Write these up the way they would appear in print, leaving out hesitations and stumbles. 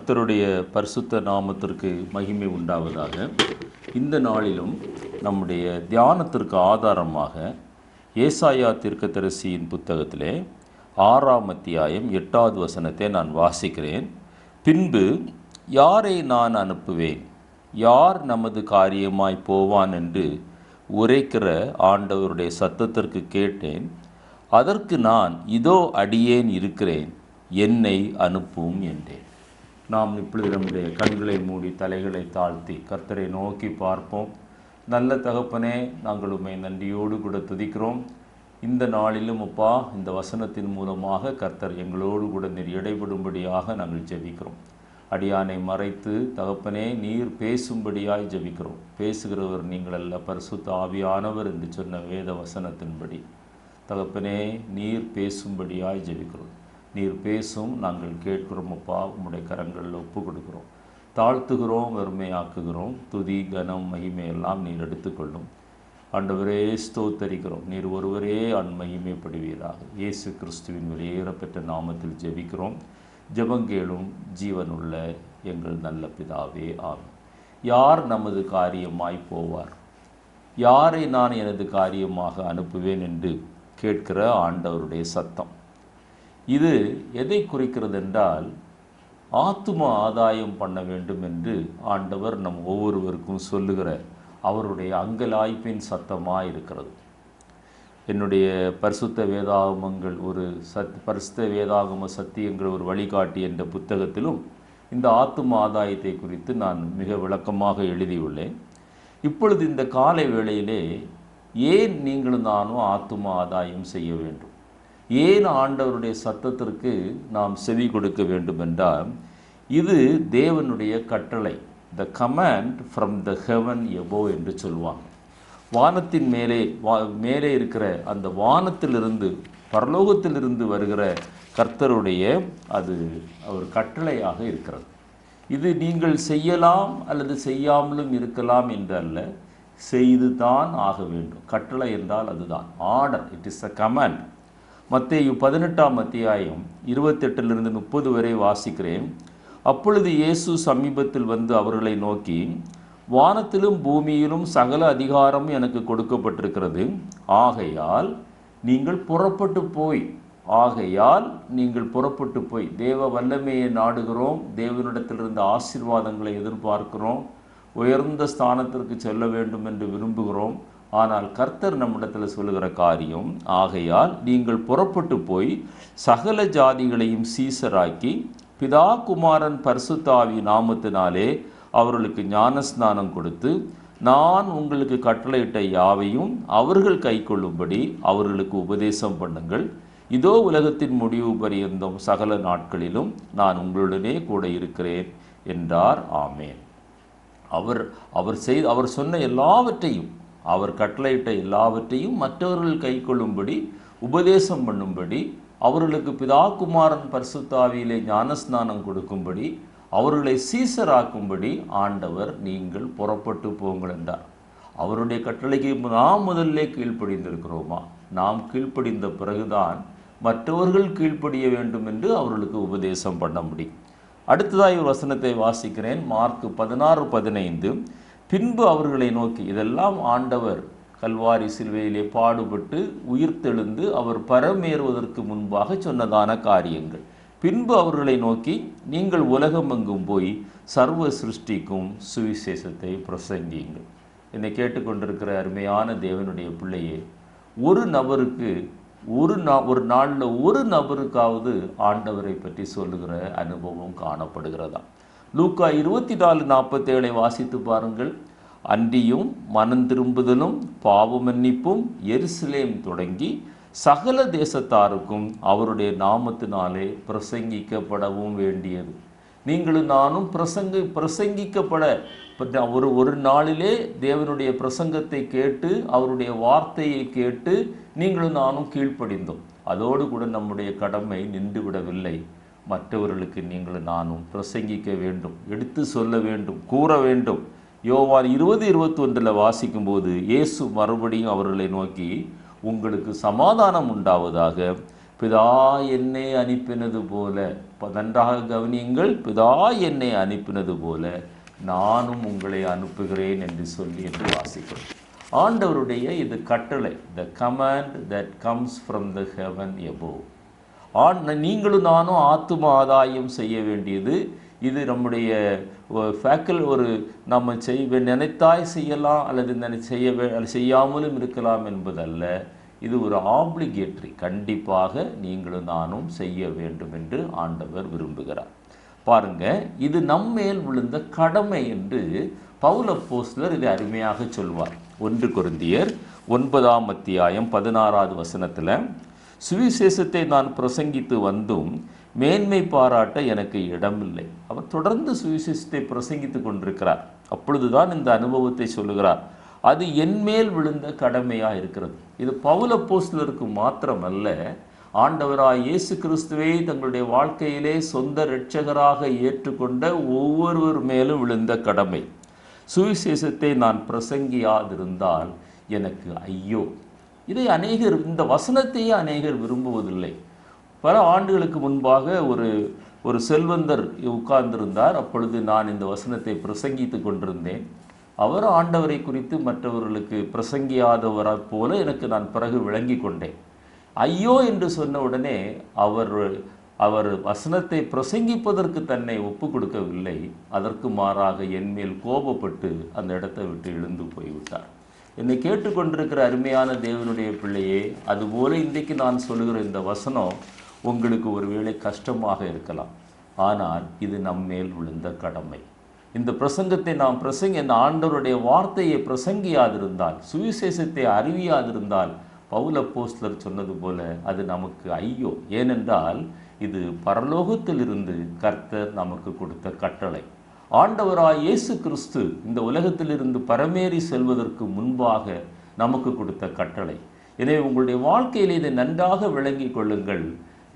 கர்த்தருடைய பரிசுத்த நாமத்திற்கு மகிமை உண்டாவதாக. இந்த நாளிலும் நம்முடைய தியானத்திற்கு ஆதாரமாக ஏசாயா தீர்க்கதரிசியின் புத்தகத்திலே 6ஆம் அத்தியாயம் 8வது வசனத்தை நான் வாசிக்கிறேன். பின்பு யாரை நான் அனுப்புவேன், யார் நமது காரியமாய் போவான் என்று உரைக்கிற ஆண்டவருடைய சத்தத்திற்கு கேட்டேன். அதற்கு நான், இதோ அடியேன் இருக்கிறேன், என்னை அனுப்பும் என்றேன். நாம் இப்பொழுது நம்முடைய கண்களை மூடி தலைகளை தாழ்த்தி கர்த்தரை நோக்கி பார்ப்போம். நல்ல தகப்பனே, நாங்கள் உம்மை நன்றியோடு கூட துதிக்கிறோம். இந்த நாளிலும் அப்பா, இந்த வசனத்தின் மூலமாக கர்த்தர் எங்களோடு கூட நீர் இடைபடும்படியாக நாங்கள் ஜெபிக்கிறோம். அடியானை மறைத்து தகப்பனே நீர் பேசும்படியாய் ஜெபிக்கிறோம். பேசுகிறவர் நீங்கள் அல்ல, பரிசுத்த ஆவியானவர் என்று சொன்ன வேத வசனத்தின்படி தகப்பனே நீர் பேசும்படியாய் ஜெபிக்கிறோம். நீர் பேசும், நாங்கள் கேட்கிறோம் அப்பா. உம்முடைய கரங்களில் ஒப்பு கொடுக்கிறோம், தாழ்த்துகிறோம், வெறுமையாக்குகிறோம். துதி கனம் மகிமையெல்லாம் நீர் எடுத்துக்கொள்ளும். ஆண்டவரே ஸ்தோத்தரிக்கிறோம். நீர் ஒருவரே மகிமைப்படுவீராக. இயேசு கிறிஸ்துவின் வெளியேறப்பெற்ற நாமத்தில் ஜெபிக்கிறோம். ஜெபங்கேளும் ஜீவனுள்ள எங்கள் நல்ல பிதாவே, ஆமென். யார் நமது காரியமாய் போவார், யாரை நான் எனது காரியமாக அனுப்புவேன் என்று கேட்கிற ஆண்டவருடைய சத்தம். இது எதை குறிக்கிறது என்றால், ஆத்தும ஆதாயம் பண்ண வேண்டும் என்று ஆண்டவர் நம் ஒவ்வொருவருக்கும் சொல்லுகிற அவருடைய அங்கலாய்ப்பின் சத்தமாக இருக்கிறது. என்னுடைய பரிசுத்த வேதாகமங்கள் ஒரு பரிசுத்த வேதாகம சத்தியங்கள் ஒரு வழிகாட்டி என்ற புத்தகத்திலும் இந்த ஆத்தும ஆதாயத்தை குறித்து நான் மிக விளக்கமாக எழுதியுள்ளேன். இப்பொழுது இந்த காலை வேளையிலே ஏன் நீங்களும் நானும் ஆத்தும ஆதாயம் செய்ய வேண்டும், ஏன் ஆண்டவருடைய சத்தத்திற்கு நாம் செவி கொடுக்க வேண்டும் என்றால், இது தேவனுடைய கட்டளை. The command from the heaven எபோ என்று சொல்லுவாங்க. வானத்தின் மேலே இருக்கிற அந்த வானத்திலிருந்து, பரலோகத்திலிருந்து வருகிற கர்த்தருடைய அது ஒரு கட்டளையாக இருக்கிறது. இது நீங்கள் செய்யலாம் அல்லது செய்யாமலும் இருக்கலாம் என்று அல்ல, செய்து தான் ஆக வேண்டும். கட்டளை என்றால் அதுதான் order, it is a command. மத்தேயு 18ஆம் அத்தியாயம் 28லிருந்து 30 வரை வாசிக்கிறேன். அப்பொழுது இயேசு சமீபத்தில் வந்து அவர்களை நோக்கி, வானத்திலும் பூமியிலும் சகல அதிகாரமும் எனக்கு கொடுக்கப்பட்டிருக்கிறது. ஆகையால் நீங்கள் புறப்பட்டு போய் தேவ வல்லமையை நாடுகிறோம், தேவனிடத்திலிருந்து ஆசீர்வாதங்களை எதிர்பார்க்கிறோம், உயர்ந்த ஸ்தானத்திற்கு செல்ல வேண்டும் என்று விரும்புகிறோம். ஆனால் கர்த்தர் நம்மிடத்தில் சொல்லுகிற காரியம், ஆகையால் நீங்கள் புறப்பட்டு போய் சகல ஜாதிகளையும் சீசராக்கி பிதா குமாரன் பரிசுத்த ஆவி நாமத்தினாலே அவர்களுக்கு ஞானஸ்நானம் கொடுத்து, நான் உங்களுக்கு கட்டளையிட்ட யாவையும் அவர்கள் கைக்கொள்ளும்படி அவர்களுக்கு உபதேசம் பண்ணுங்கள். இதோ உலகத்தின் முடிவு பரியந்தம் சகல நாட்களிலும் நான் உங்களுடனே கூட இருக்கிறேன் என்றார். ஆமேன். அவர் சொன்ன எல்லாவற்றையும், அவர் கட்டளையிட்ட எல்லாவற்றையும் மற்றவர்கள் கைக்கொள்ளும்படி உபதேசம் பண்ணும்படி, அவர்களுக்கு பிதா குமாரன் பரிசுத்த ஆவியிலே ஞானஸ்நானம் கொடுக்கும்படி, அவர்களை சீசராக்கும்படி ஆண்டவர் நீங்கள் புறப்பட்டு போங்கள் என்றார். அவருடைய கட்டளைக்கு நாம் முதல்ல கீழ்ப்படிந்திருக்கிறோமா? நாம் கீழ்ப்படிந்த பிறகுதான் மற்றவர்கள் கீழ்ப்படிய வேண்டும் என்று அவர்களுக்கு உபதேசம் பண்ண முடியும். அடுத்ததாய் ஒரு வசனத்தை வாசிக்கிறேன். மார்க் 16:15. பின்பு அவர்களை நோக்கி, இதெல்லாம் ஆண்டவர் கல்வாரி சிலுவையிலே பாடுபட்டு உயிர்த்தெழுந்து அவர் பரமேறுவதற்கு முன்பாக சொன்னதான காரியங்கள். பின்பு அவர்களை நோக்கி, நீங்கள் உலகமெங்கும் போய் சர்வ சிருஷ்டிக்கும் சுவிசேஷத்தை பிரசங்கியுங்கள். என்னை கேட்டுக்கொண்டிருக்கிற அருமையான தேவனுடைய பிள்ளையே, ஒரு நபருக்கு ஒரு நாளில் ஒரு நபருக்காவது ஆண்டவரை பற்றி சொல்லுகிற அனுபவம் காணப்படுகிறதா? லூக்கா 24:47 வாசித்து பாருங்கள். அன்றியும் மனம் திரும்புதலும் பாவ மன்னிப்பும் எருசலேம் தொடங்கி சகல தேசத்தாருக்கும் அவருடைய நாமத்தினாலே பிரசங்கிக்கப்படவும் வேண்டியது. நீங்களும் நானும் பிரசங்கிக்கப்பட ஒரு நாளிலே தேவனுடைய பிரசங்கத்தை கேட்டு, அவருடைய வார்த்தையை கேட்டு நீங்களும் நானும் கீழ்ப்படிந்தோம். அதோடு கூட நம்முடைய கடமை நின்று விடவில்லை. மற்றவர்களுக்கு நீங்களும் நானும் பிரசங்கிக்க வேண்டும், எடுத்து சொல்ல வேண்டும், கூற வேண்டும். யோவான் 20:21 வாசிக்கும்போது இயேசு மறுபடியும் அவர்களை நோக்கி, உங்களுக்கு சமாதானம் உண்டாவதாக, பிதா என்னை அனுப்பினது போல, நன்றாக கவனியுங்கள், பிதா என்னை அனுப்பினது போல நானும் உங்களை அனுப்புகிறேன் என்று சொல்லி என்று வாசிக்கிறோம். ஆண்டவருடைய இது கட்டளை, the command that comes from the heaven above. நீங்களும் நானும் ஆத்தும ஆதாயம் செய்ய வேண்டியது இது நம்முடைய ஒரு நம்ம நினைத்தாய் செய்யலாம் அல்லது செய்யாமலும் இருக்கலாம் என்பதல்ல. இது ஒரு ஆப்ளிகேட்டரி, கண்டிப்பாக நீங்களும் நானும் செய்ய வேண்டும் என்று ஆண்டவர் விரும்புகிறார். பாருங்க, இது நம்மேல் விழுந்த கடமை என்று பவுல் அப்போஸ்தலர் இதை அருமையாக சொல்வார். 1 கொரிந்தியர் 9ஆம் அத்தியாயம் 16வது வசனத்தில், சுவிசேஷத்தை நான் பிரசங்கித்து வந்தும் மேன்மை பாராட்ட எனக்கு இடமில்லை. அவர் தொடர்ந்து சுவிசேஷத்தை பிரசங்கித்து கொண்டிருக்கிறார். அப்பொழுதுதான் இந்த அனுபவத்தை சொல்லுகிறார். அது என்மேல் விழுந்த கடமையாக இருக்கிறது. இது பவுல் அப்போஸ்தலருக்கு மாத்திரமல்ல, ஆண்டவராய் இயேசு கிறிஸ்துவை தங்களுடைய வாழ்க்கையிலே சொந்த இரட்சகராக ஏற்றுக்கொண்ட ஒவ்வொருவர் மேலும் விழுந்த கடமை. சுவிசேஷத்தை நான் பிரசங்கியாதிருந்தால் எனக்கு ஐயோ. இதை இந்த வசனத்தையே அநேகர் விரும்புவதில்லை. பல ஆண்டுகளுக்கு முன்பாக ஒரு செல்வந்தர் உட்கார்ந்திருந்தார். அப்பொழுது நான் இந்த வசனத்தை பிரசங்கித்து கொண்டிருந்தேன். அவர் ஆண்டவரை குறித்து மற்றவர்களுக்கு பிரசங்கியாதவரை போல எனக்கு நான் பிறகு விளங்கி கொண்டேன். ஐயோ என்று சொன்ன உடனே அவர் வசனத்தை பிரசங்கிப்பதற்கு தன்னை ஒப்பு கொடுக்கவில்லை. அதற்கு மாறாக என்மேல் கோபப்பட்டு அந்த இடத்தை விட்டு எழுந்து போய்விட்டார். என்னை கேட்டுக்கொண்டிருக்கிற அருமையான தேவனுடைய பிள்ளையே, அதுபோல இன்றைக்கு நான் சொல்லுகிற இந்த வசனம் உங்களுக்கு ஒருவேளை கஷ்டமாக இருக்கலாம். ஆனால் இது நம்மேல் விழுந்த கடமை. இந்த பிரசங்கத்தை நாம் இந்த ஆண்டவருடைய வார்த்தையை பிரசங்கியாதிருந்தால், சுவிசேஷத்தை அறிவியாதிருந்தால், பவுல் அப்போஸ்தலர் சொன்னது போல அது நமக்கு ஐயோ. ஏனென்றால் இது பரலோகத்திலிருந்து கர்த்தர் நமக்கு கொடுத்த கட்டளை. ஆண்டவராய் இயேசு கிறிஸ்து இந்த உலகத்திலிருந்து பரமேறி செல்வதற்கு முன்பாக நமக்கு கொடுத்த கட்டளை. எனவே உங்களுடைய வாழ்க்கையில் இதை நன்றாக விளங்கி கொள்ளுங்கள்.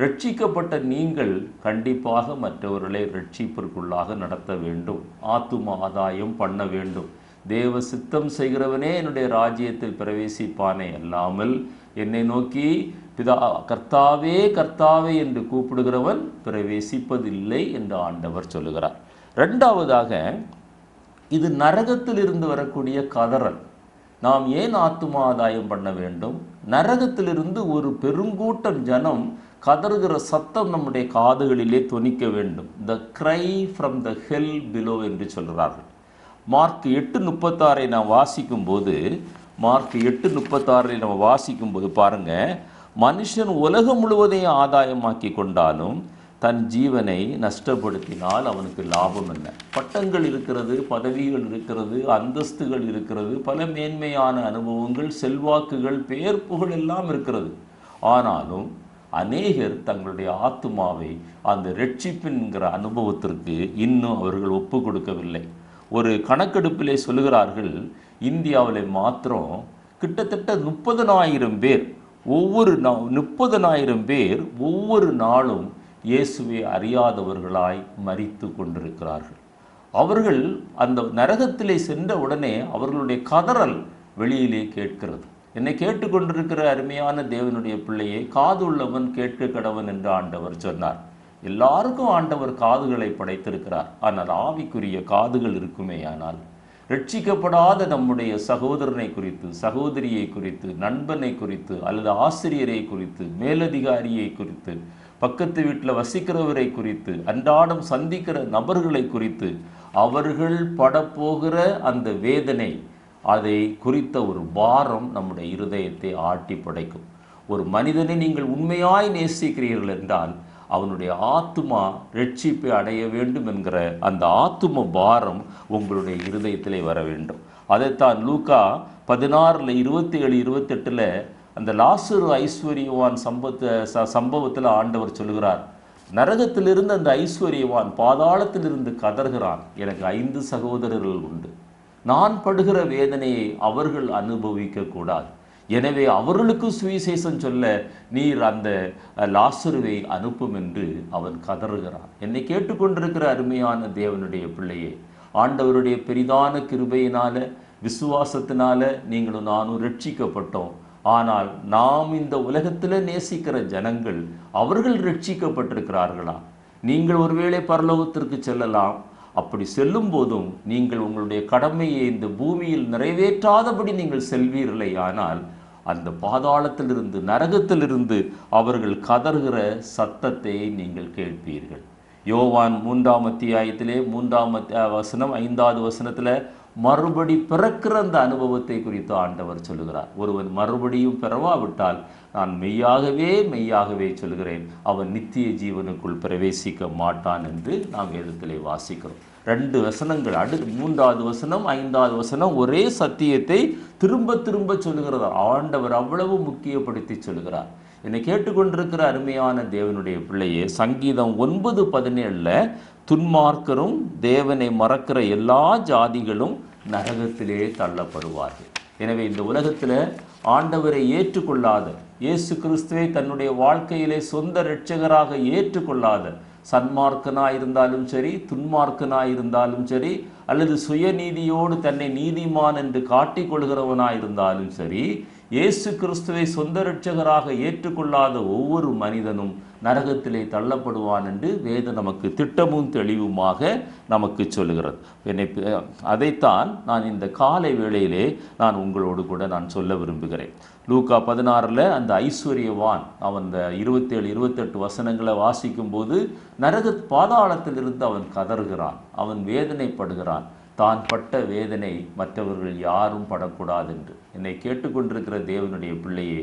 ரட்சிக்கப்பட்ட நீங்கள் கண்டிப்பாக மற்றவர்களை ரட்சிப்பிற்குள்ளாக நடத்த வேண்டும், ஆத்தும ஆதாயம் பண்ண வேண்டும். தேவ சித்தம் செய்கிறவனே என்னுடைய ராஜ்யத்தில் பிரவேசிப்பானே அல்லாமல் என்னை நோக்கி கர்த்தாவே கர்த்தாவே என்று கூப்பிடுகிறவன் பிரவேசிப்பதில்லை என்று ஆண்டவர் சொல்லுகிறார். இரண்டாவதாக, இது நரகத்திலிருந்து வரக்கூடிய கதறல். நாம் ஏன் ஆத்தும ஆதாயம் பண்ண வேண்டும்? நரகத்திலிருந்து ஒரு பெருங்கூட்டம் ஜனம் கதறுகிற சத்தம் நம்முடைய காதுகளிலே தொனிக்க வேண்டும். த கிரை ஃப்ரம் த ஹெல் பிலோ என்று சொல்கிறார்கள். மார்க் 8:36 நாம் வாசிக்கும்போது பாருங்க, மனுஷன் உலகம் முழுவதையும் ஆதாயமாக்கி கொண்டாலும் தன் ஜீவனை நஷ்டப்படுத்தினால் அவனுக்கு லாபம் என்ன? பட்டங்கள் இருக்கிறது, பதவிகள் இருக்கிறது, அந்தஸ்துகள் இருக்கிறது, பல மேன்மையான அனுபவங்கள், செல்வாக்குகள், பெயர் புகழ் எல்லாம் இருக்கிறது. ஆனாலும் அநேகர் தங்களுடைய ஆத்துமாவை அந்த ரட்சிப்பின்கிற அனுபவத்திற்கு இன்னும் அவர்கள் ஒப்பு கொடுக்கவில்லை. ஒரு கணக்கெடுப்பிலே சொல்லுகிறார்கள், இந்தியாவில் மாத்திரம் கிட்டத்தட்ட 30,000 பேர் ஒவ்வொரு நாளும் இயேசுவை அறியாதவர்களாய் மரித்து கொண்டிருக்கிறார்கள். அவர்கள் அந்த நரகத்திலே சென்ற உடனே அவர்களுடைய கதறல் வெளியிலே கேட்கிறது. என்னை கேட்டுக்கொண்டிருக்கிற அருமையான தேவனுடைய பிள்ளையை, காது உள்ளவன் கேட்க கடவன் என்று ஆண்டவர் சொன்னார். எல்லாருக்கும் ஆண்டவர் காதுகளை படைத்திருக்கிறார். ஆனால் ஆவிக்குரிய காதுகள் இருக்குமே. ஆனால் ரட்சிக்கப்படாத நம்முடைய சகோதரனை குறித்து, சகோதரியை குறித்து, நண்பனை குறித்து, அல்லது ஆசிரியரை குறித்து, மேலதிகாரியை குறித்து, பக்கத்து வீட்டில் வசிக்கிறவரை குறித்து, அன்றாடம் சந்திக்கிற நபர்களை குறித்து அவர்கள் படப்போகிற அந்த வேதனை, அதை குறித்த ஒரு பாரம் நம்முடைய இருதயத்தை ஆட்டி படைக்கும். ஒரு மனிதனை நீங்கள் உண்மையாய் நேசிக்கிறீர்கள் என்றால் அவனுடைய ஆத்துமா ரட்சிப்பை அடைய வேண்டும் என்கிற அந்த ஆத்தும பாரம் உங்களுடைய இருதயத்திலே வர வேண்டும். அதைத்தான் லூக்கா 16:27-28 அந்த லாசரு ஐஸ்வர்யவான் சம்பவத்தில் ஆண்டவர் சொல்லுகிறார், நரகத்திலிருந்து அந்த ஐஸ்வர்யவான் பாதாளத்திலிருந்து கதறுகிறான், எனக்கு 5 சகோதரர்கள் உண்டு, நான் படுகிற வேதனையை அவர்கள் அனுபவிக்க கூடாது, எனவே அவர்களுக்கு சுவிசேஷம் சொல்ல நீர் அந்த லாசருவை அனுப்பும் என்று அவன் கதறுகிறான். என்னை கேட்டுக்கொண்டிருக்கிற அருமையான தேவனுடைய பிள்ளையே, ஆண்டவருடைய பெரிதான கிருபையினால, விசுவாசத்தினால நீங்களும் நானும் ரட்சிக்கப்பட்டோம். ஆனால் நாம் இந்த உலகத்தில் நேசிக்கிற ஜனங்கள் அவர்கள் ரட்சிக்கப்பட்டிருக்கிறார்களா? நீங்கள் ஒருவேளை பரலோகத்திற்கு செல்லலாம். அப்படி செல்லும் போதும் நீங்கள் உங்களுடைய கடமையை இந்த பூமியில் நிறைவேற்றாதபடி நீங்கள் செல்வீர்களே, ஆனால் அந்த பாதாளத்திலிருந்து நரகத்திலிருந்து அவர்கள் கதறுகிற சத்தத்தை நீங்கள் கேட்பீர்கள். யோவான் 3ஆம் அத்தியாயத்திலே 3ஆம் வசனம் 5வது வசனத்தில் மறுபடி பிறக்கிற அந்த அனுபவத்தை குறித்து ஆண்டவர் சொல்லுகிறார். ஒருவன் மறுபடியும் பிறவாவிட்டால் நான் மெய்யாகவே சொல்கிறேன், அவன் நித்திய ஜீவனுக்குள் பிரவேசிக்க மாட்டான் என்று நாம் வேதத்திலே வாசிக்கிறோம். 2 வசனங்கள் 3வது வசனம் 5வது வசனம் ஒரே சத்தியத்தை திரும்ப திரும்ப சொல்லுகிறார். ஆண்டவர் அவ்வளவு முக்கியப்படுத்தி சொல்லுகிறார். என்னை கேட்டுக்கொண்டிருக்கிற அருமையான தேவனுடைய பிள்ளையே, சங்கீதம் 9:17 துன்மார்க்கரும் தேவனை மறக்கிற எல்லா ஜாதிகளும் நரகத்திலே தள்ளப்படுவார்கள். எனவே இந்த உலகத்தில் ஆண்டவரை ஏற்றுக்கொள்ளாத, இயேசு கிறிஸ்துவை தன்னுடைய வாழ்க்கையிலே சொந்த இரட்சகராக ஏற்றுக்கொள்ளாத சன்மார்க்கனாக இருந்தாலும் சரி, துன்மார்க்கனாக இருந்தாலும் சரி, அல்லது சுயநீதியோடு தன்னை நீதிமான் என்று காட்டிக்கொள்கிறவனாக இருந்தாலும் சரி, இயேசு கிறிஸ்துவை சொந்த இரட்சகராக ஏற்றுக்கொள்ளாத ஒவ்வொரு மனிதனும் நரகத்திலே தள்ளப்படுவான் என்று வேதம் நமக்கு திட்டமும் தெளிவுமாக நமக்கு சொல்லுகிறது. அதைத்தான் நான் இந்த காலை வேளையிலே நான் உங்களோடு கூட நான் சொல்ல விரும்புகிறேன். லூக்கா 16 அந்த ஐஸ்வர்யவான் அவன் இந்த 27-28 வசனங்களை வாசிக்கும் போது பாதாளத்திலிருந்து அவன் கதறுகிறான், அவன் வேதனைப்படுகிறான். தான் பட்ட வேதனை மற்றவர்கள் யாரும் படக்கூடாது என்று. என்னை கேட்டுக்கொண்டிருக்கிற தேவனுடைய பிள்ளையே,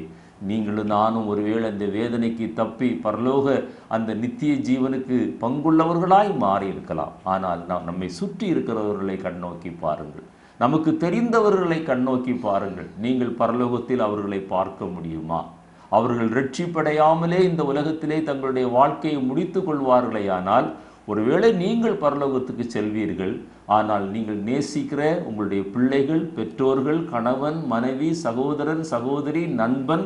நீங்களும் நானும் ஒருவேளை அந்த வேதனைக்கு தப்பி பரலோக அந்த நித்திய ஜீவனுக்கு பங்குள்ளவர்களாய் மாறி இருக்கலாம். ஆனால் நாம் நம்மை சுற்றி இருக்கிறவர்களை கண்ணோக்கி பாருங்கள், நமக்கு தெரிந்தவர்களை கண்ணோக்கி பாருங்கள். நீங்கள் பரலோகத்தில் அவர்களை பார்க்க முடியுமா? அவர்கள் ரட்சிப்படையாமலே இந்த உலகத்திலே தங்களுடைய வாழ்க்கையை முடித்து கொள்வார்களே, ஆனால் ஒருவேளை நீங்கள் பரலோகத்துக்கு செல்வீர்கள். ஆனால் நீங்கள் நேசிக்கிற உங்களுடைய பிள்ளைகள், பெற்றோர்கள், கணவன், மனைவி, சகோதரன், சகோதரி, நண்பன்,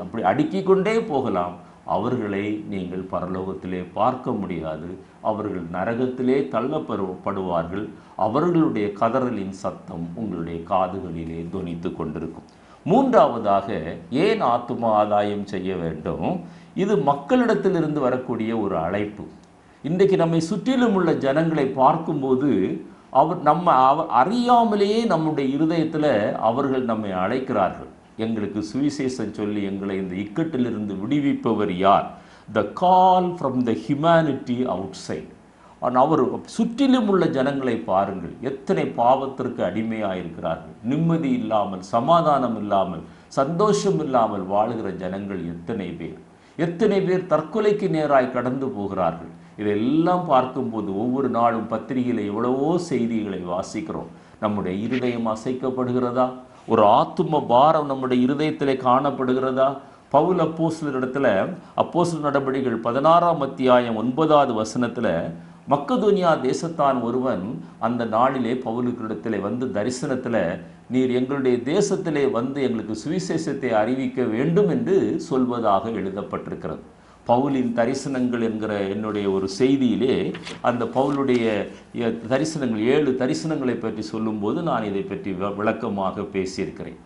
அப்படி அடுக்கிக் கொண்டே போகலாம், அவர்களை நீங்கள் பரலோகத்திலே பார்க்க முடியாது. அவர்கள் நரகத்திலே தள்ளப்படுவார்கள். அவர்களுடைய கதறலின் சத்தம் உங்களுடைய காதுகளிலே தொனித்து கொண்டிருக்கும். 3ஆவதாக, ஏன் ஆத்தும ஆதாயம் செய்ய வேண்டும்? இது மக்களிடத்திலிருந்து வரக்கூடிய ஒரு அழைப்பு. இன்றைக்கு நம்மை சுற்றிலும் உள்ள ஜனங்களை பார்க்கும்போது நம்ம அறியாமலேயே நம்முடைய இருதயத்தில் அவர்கள் நம்மை அழைக்கிறார்கள். எங்களுக்கு சுவிசேஷம் சொல்லி எங்களை இந்த இக்கட்டிலிருந்து விடுவிப்பவர் யார்? The call from the humanity outside. அவர் சுற்றிலும் உள்ள ஜனங்களை பாருங்கள், எத்தனை பாவத்திற்கு அடிமையாக இருக்கிறார்கள். நிம்மதி இல்லாமல், சமாதானம் இல்லாமல், சந்தோஷம் இல்லாமல் வாழுகிற ஜனங்கள் எத்தனை பேர் தற்கொலைக்கு நேராய் கடந்து போகிறார்கள். இதெல்லாம் பார்க்கும்போது ஒவ்வொரு நாளும் பத்திரிகையில் எவ்வளவோ செய்திகளை வாசிக்கிறோம். நம்முடைய இருதயம் அசைக்கப்படுகிறதா? ஒரு ஆத்தும பாரம் நம்முடைய இருதயத்திலே காணப்படுகிறதா? பவுல் அப்போஸ்தலரிடத்துல அப்போஸ்தலர் நடபடிகள் 16ஆம் அத்தியாயம் 9வது வசனத்தில் மக்கதோனியா தேசத்தான் ஒருவன் அந்த நாளிலே பவுலுக்கிடத்திலே வந்து தரிசனத்தில், நீர் எங்களுடைய தேசத்திலே வந்து எங்களுக்கு சுவிசேஷத்தை அறிவிக்க வேண்டும் என்று சொல்வதாக எழுதப்பட்டிருக்கிறது. பவுலின் தரிசனங்கள் என்கிற என்னுடைய ஒரு செய்தியிலே அந்த பவுலுடைய தரிசனங்கள் 7 தரிசனங்களை பற்றி சொல்லும்போது நான் இதை பற்றி விளக்கமாக பேசியிருக்கிறேன்.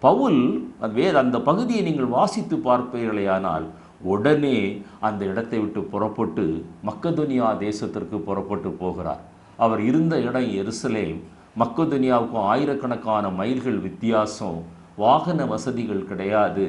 பவுல் அந்த பகுதியை நீங்கள் வாசித்து பார்ப்பீர்களேயானால் உடனே அந்த இடத்தை விட்டு புறப்பட்டு மக்கதோனியா தேசத்திற்கு புறப்பட்டு போகிறார். அவர் இருந்த இடம் எருசலேம். மக்கதோனியாவுக்கும் ஆயிரக்கணக்கான மைல்கள் வித்தியாசம். வாகன வசதிகள் கிடையாது.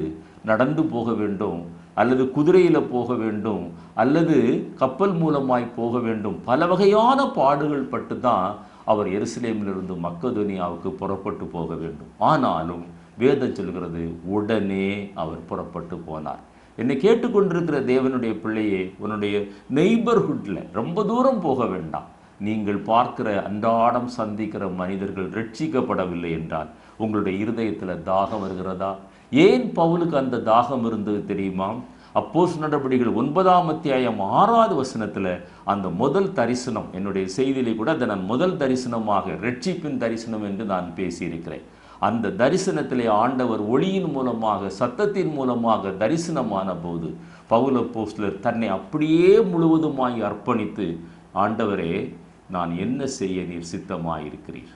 நடந்து போக வேண்டும், அல்லது குதிரையில் போக வேண்டும், அல்லது கப்பல் மூலமாய் போக வேண்டும். பல வகையான பாடுகள் பட்டு தான் அவர் எருசலேமிலிருந்து மக்கதோனியாவுக்கு புறப்பட்டு போக வேண்டும். ஆனாலும் வேதம் சொல்கிறது உடனே அவர் புறப்பட்டு போனார். என்னை கேட்டுக்கொண்டிருக்கிற தேவனுடைய பிள்ளையே, உன்னுடைய நெய்பர்ஹுட்டில் ரொம்ப தூரம் போக வேண்டாம். நீங்கள் பார்க்கிற அன்றாடம் சந்திக்கிற மனிதர்கள் ரட்சிக்கப்படவில்லை என்றால் உங்களுடைய இருதயத்தில் தாகம் வருகிறதா? ஏன் பவுலுக்கு அந்த தாகம் இருந்தது தெரியுமா? அப்போஸ்தலர் நடபடிகள் 9ஆம் அத்தியாயம் 6வது வசனத்தில் அந்த முதல் தரிசனம், என்னுடைய செய்தியிலே கூட அதை நான் முதல் தரிசனமாக ரட்சிப்பின் தரிசனம் என்று நான் பேசியிருக்கிறேன். அந்த தரிசனத்திலே ஆண்டவர் ஒளியின் மூலமாக, சத்தத்தின் மூலமாக தரிசனமான போது பவுல் அப்போஸ்தலர் தன்னை அப்படியே முழுவதுமாய் அர்ப்பணித்து, ஆண்டவரே நான் என்ன செய்ய நீர் சித்தமாயிருக்கிறீர்?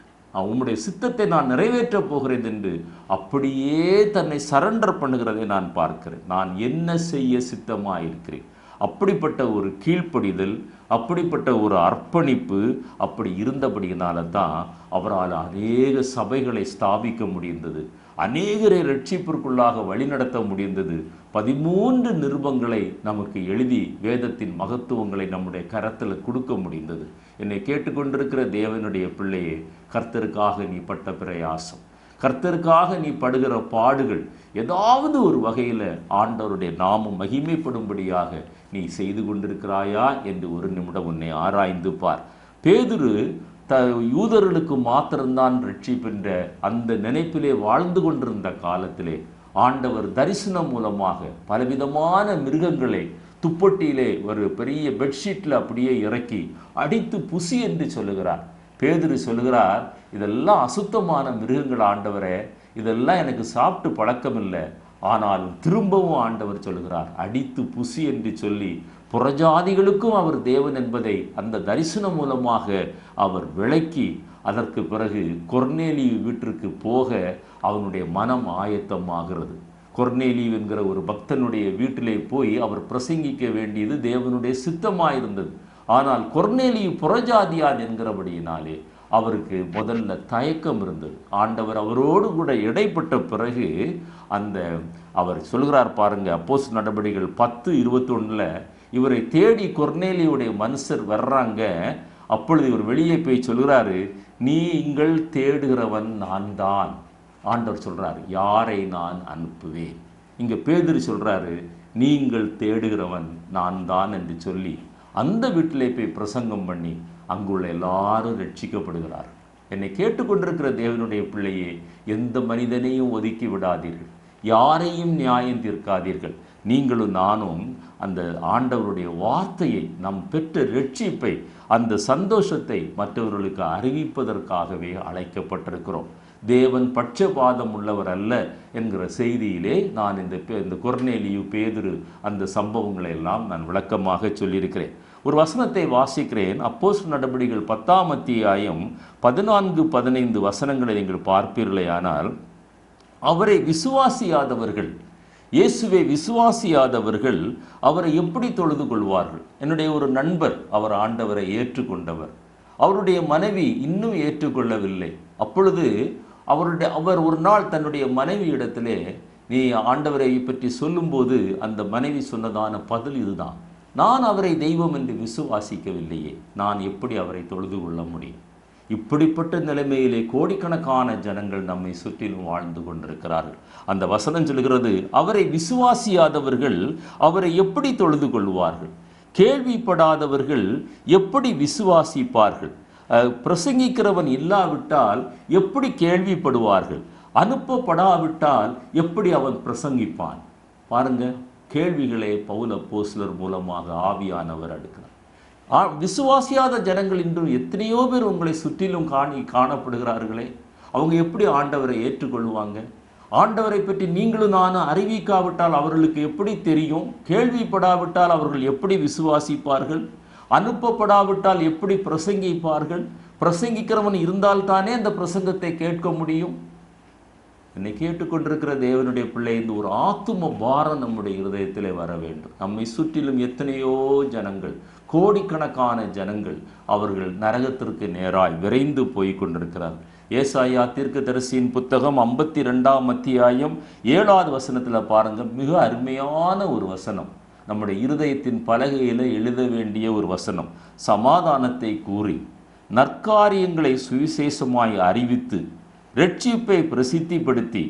உம்முடைய சித்தத்தை நான் நிறைவேற்றப் போகிறேன் என்று அப்படியே தன்னை சரண்டர் பண்ணுகிறதை நான் பார்க்கிறேன். நான் என்ன செய்ய சித்தமாயிருக்கிறேன். அப்படிப்பட்ட ஒரு கீழ்ப்படிதல், அப்படிப்பட்ட ஒரு அர்ப்பணிப்பு அப்படி இருந்தபடியினால தான் அவரால் அநேக சபைகளை ஸ்தாபிக்க முடிந்தது, அநேகரை ரட்சிப்பிற்குள்ளாக வழிநடத்த முடிந்தது. 13 நிருபங்களை நமக்கு எழுதி வேதத்தின் மகத்துவங்களை நம்முடைய கரத்தில் கொடுக்க முடிந்தது. என்னை கேட்டுக்கொண்டிருக்கிற தேவனுடைய பிள்ளையே, கர்த்தருக்காக நீ பட்ட பிரயாசம், கர்த்தருக்காக நீ படுகிற பாடுகள் ஏதாவது ஒரு வகையில் ஆண்டவருடைய நாமம் மகிமைப்படும்படியாக நீ செய்து கொண்டிருக்கிறாயா என்று ஒரு நிமிடம் உன்னை ஆராய்ந்து பார். பேதுரு யூதர்களுக்கு மாத்திரம்தான் ரட்சிப்பென்ற அந்த நினைப்பிலே வாழ்ந்து கொண்டிருந்த காலத்திலே ஆண்டவர் தரிசனம் மூலமாக பலவிதமான மிருகங்களை துப்பட்டியிலே ஒரு பெரிய பெட்ஷீட்டில் அப்படியே இறக்கி அடித்து புசி என்று சொல்லுகிறார். பேதுரு சொல்லுகிறார், இதெல்லாம் அசுத்தமான மிருகங்கள் ஆண்டவரே, இதெல்லாம் எனக்கு சாப்பிட்டு பழக்கமில்லை. ஆனால் திரும்பவும் ஆண்டவர் சொல்லுகிறார், அடித்து புசி என்று சொல்லி புறஜாதிகளுக்கும் அவர் தேவன் என்பதை அந்த தரிசனம் மூலமாக அவர் விளக்கி, அதற்கு பிறகு கொர்நேலியு வீட்டிற்கு போக அவனுடைய மனம் ஆயத்தமாகிறது. கொர்நேலியு என்கிற ஒரு பக்தனுடைய வீட்டிலே போய் அவர் பிரசங்கிக்க வேண்டியது தேவனுடைய சித்தமாயிருந்தது. ஆனால் கொர்நேலியு புறஜாதியான் என்கிறபடியினாலே அவருக்கு முதல்ல தயக்கம் இருந்தது. ஆண்டவர் அவரோடு கூட இடைப்பட்ட பிறகு அவர் சொல்கிறார் பாருங்க, அப்போஸ்தலர் நடபடிகள் 10:21 இவரை தேடி கொர்நேலியுடைய மனுஷர் வர்றாங்க. அப்பொழுது இவர் வெளியே போய் சொல்கிறாரு, நீங்கள் தேடுகிறவன் நான் தான். ஆண்டவர் சொல்றாரு, யாரை நான் அனுப்புவேன். இங்க பேதுரு சொல்றாரு, நீங்கள் தேடுகிறவன் நான் தான் என்று சொல்லி அந்த வீட்டிலே போய் பிரசங்கம் பண்ணி அங்குள்ள எல்லாரும் ரட்சிக்கப்படுகிறார். என்னை கேட்டுக்கொண்டிருக்கிற தேவனுடைய பிள்ளையே, எந்த மனிதனையும் ஒதுக்கி விடாதீர்கள், யாரையும் நியாயம் தீர்க்காதீர்கள். நீங்களும் நானும் அந்த ஆண்டவருடைய வார்த்தையை, நம் பெற்ற ரட்சிப்பை, அந்த சந்தோஷத்தை மற்றவர்களுக்கு அறிவிப்பதற்காகவே அழைக்கப்பட்டிருக்கிறோம். தேவன் பட்சபாதம் உள்ளவர் அல்ல என்கிற செய்தியிலே நான் இந்த கொர்நேலியு, பேதுரு அந்த சம்பவங்களை எல்லாம் நான் விளக்கமாக சொல்லியிருக்கிறேன். ஒரு வசனத்தை வாசிக்கிறேன். அப்போஸ்தலர் நடபடிகள் 10ஆம் அத்தியாயம் 14-15 வசனங்களை நீங்கள் பார்ப்பீர்களேயானால், அவரை விசுவாசியாதவர்கள், இயேசுவை விசுவாசியாதவர்கள் அவரை எப்படி தொழுது கொள்வார்கள்? என்னுடைய ஒரு நண்பர், அவர் ஆண்டவரை ஏற்றுக்கொண்டவர், அவருடைய மனைவி இன்னும் ஏற்றுக்கொள்ளவில்லை. அப்பொழுது அவர் ஒரு நாள் தன்னுடைய மனைவி இடத்திலே, நீ ஆண்டவரை பற்றி சொல்லும்போது அந்த மனைவி சொன்னதான பதில் இதுதான், நான் அவரை தெய்வம் என்று விசுவாசிக்கவில்லையே, நான் எப்படி அவரை தொழுது கொள்ள முடியும்? இப்படிப்பட்ட நிலைமையிலே கோடிக்கணக்கான ஜனங்கள் நம்மை சுற்றிலும் வாழ்ந்து கொண்டிருக்கிறார்கள். அந்த வசனம் சொல்கிறது, அவரை விசுவாசியாதவர்கள் அவரை எப்படி தொழுது கொள்வார்கள்? கேள்விப்படாதவர்கள் எப்படி விசுவாசிப்பார்கள்? பிரசங்கிக்கிறவன் இல்லாவிட்டால் எப்படி கேள்விப்படுவார்கள்? அனுப்பப்படாவிட்டால் எப்படி அவன் பிரசங்கிப்பான்? பாருங்க, கேள்விகளை பவுல் அப்போஸ்தலர் மூலமாக ஆவியானவர் அடுக்கிறார். விசுவாசியாத ஜனங்கள் இன்றும் எத்தனையோ பேர் உங்களை சுற்றிலும் காணப்படுகிறார்களே, அவங்க எப்படி ஆண்டவரை ஏற்றுக்கொள்வாங்க? ஆண்டவரை பற்றி நீங்களும் நானும் அறிவிக்காவிட்டால் அவர்களுக்கு எப்படி தெரியும்? கேள்விப்படாவிட்டால் அவர்கள் எப்படி விசுவாசிப்பார்கள்? அனுப்பப்படாவிட்டால் எப்படி பிரசங்கிப்பார்கள்? பிரசங்கிக்கிறவன் இருந்தால்தானே அந்த பிரசங்கத்தை கேட்க முடியும். என்னை கேட்டுக்கொண்டிருக்கிற தேவனுடைய பிள்ளை, இந்த ஒரு ஆத்தும பாரம் நம்முடைய இருதயத்திலே வர வேண்டும். நம்மை சுற்றிலும் எத்தனையோ ஜனங்கள், கோடிக்கணக்கான ஜனங்கள், அவர்கள் நரகத்திற்கு நேராய் விரைந்து போய் கொண்டிருக்கிறார்கள். ஏசாயா தீர்க்கதரிசியின் புத்தகம் 52ஆம் அத்தியாயம் 7வது வசனத்தில் பாருங்க, மிக அருமையான ஒரு வசனம், நம்முடைய இருதயத்தின் பலகையில் எழுத வேண்டிய ஒரு வசனம். சமாதானத்தை கூறி நற்காரியங்களை சுவிசேஷமாய் அறிவித்து ரட்சிப்பை பிரசித்திப்படுத்தி